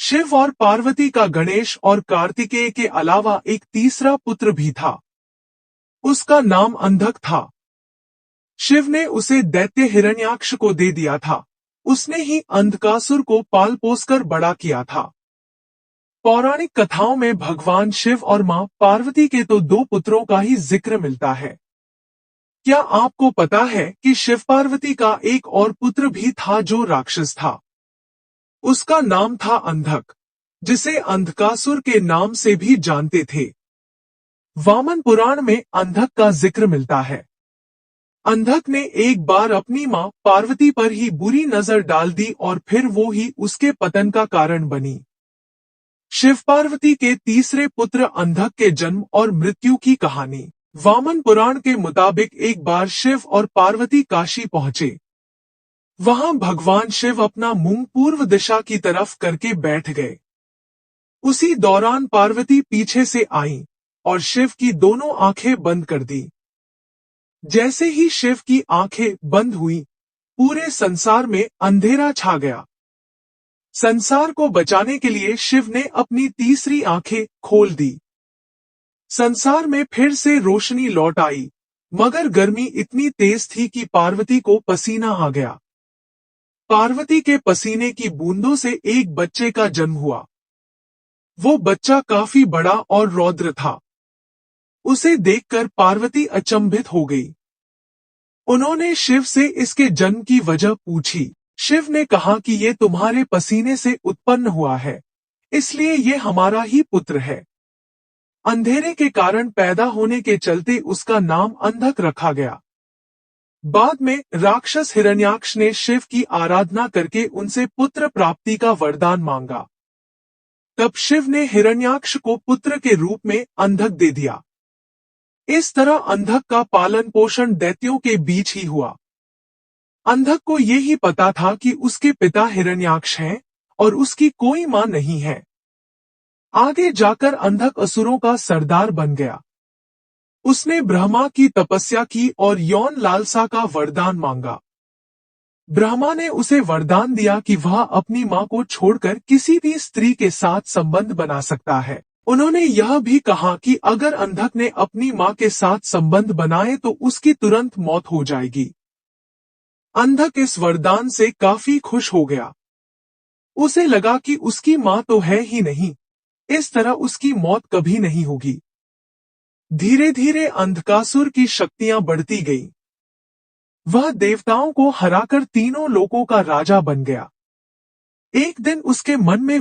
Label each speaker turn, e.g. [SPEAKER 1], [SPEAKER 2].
[SPEAKER 1] शिव और पार्वती का गणेश और कार्तिकेय के अलावा एक तीसरा पुत्र भी था। उसका नाम अंधक था। शिव ने उसे दैत्य हिरण्याक्ष को दे दिया था। उसने ही अंधकासुर को पाल पोसकर बड़ा किया था। पौराणिक कथाओं में भगवान शिव और मां पार्वती के तो दो पुत्रों का ही जिक्र मिलता है। क्या आपको पता है कि शिव पार्वती का एक और पुत्र भी था जो राक्षस था? उसका नाम था अंधक, जिसे अंधकासुर के नाम से भी जानते थे। वामन पुराण में अंधक का जिक्र मिलता है। अंधक ने एक बार अपनी मां पार्वती पर ही बुरी नजर डाल दी और फिर वो ही उसके पतन का कारण बनी। शिव पार्वती के तीसरे पुत्र अंधक के जन्म और मृत्यु की कहानी। वामन पुराण के मुताबिक एक बार शिव और पार्वती काशी पहुंचे। वहां भगवान शिव अपना मुंह पूर्व दिशा की तरफ करके बैठ गए। उसी दौरान पार्वती पीछे से आई और शिव की दोनों आंखें बंद कर दी। जैसे ही शिव की आंखें बंद हुई, पूरे संसार में अंधेरा छा गया। संसार को बचाने के लिए शिव ने अपनी तीसरी आंखें खोल दी। संसार में फिर से रोशनी लौट आई, मगर गर्मी इतनी तेज थी कि पार्वती को पसीना आ गया। पार्वती के पसीने की बूंदों से एक बच्चे का जन्म हुआ। वो बच्चा काफी बड़ा और रौद्र था। उसे देखकर पार्वती अचंभित हो गई। उन्होंने शिव से इसके जन्म की वजह पूछी। शिव ने कहा कि ये तुम्हारे पसीने से उत्पन्न हुआ है, इसलिए ये हमारा ही पुत्र है। अंधेरे के कारण पैदा होने के चलते उसका नाम अंधक रखा गया। बाद में राक्षस हिरण्याक्ष ने शिव की आराधना करके उनसे पुत्र प्राप्ति का वरदान मांगा। तब शिव ने हिरण्याक्ष को पुत्र के रूप में अंधक दे दिया। इस तरह अंधक का पालन पोषण दैत्यों के बीच ही हुआ। अंधक को ये ही पता था कि उसके पिता हिरण्याक्ष हैं और उसकी कोई मां नहीं है। आगे जाकर अंधक असुरों का सरदार बन गया। उसने ब्रह्मा की तपस्या की और यौन लालसा का वरदान मांगा। ब्रह्मा ने उसे वरदान दिया कि वह अपनी मां को छोड़कर किसी भी स्त्री के साथ संबंध बना सकता है। उन्होंने यह भी कहा कि अगर अंधक ने अपनी मां के साथ संबंध बनाए तो उसकी तुरंत मौत हो जाएगी। अंधक इस वरदान से काफी खुश हो गया। उसे लगा कि उसकी मां तो है ही नहीं, इस तरह उसकी मौत कभी नहीं होगी। धीरे धीरे अंधकासुर की शक्तियां बढ़ती गईं। वह देवताओं को हराकर तीनों लोकों का राजा बन गया। एक दिन उसके मन में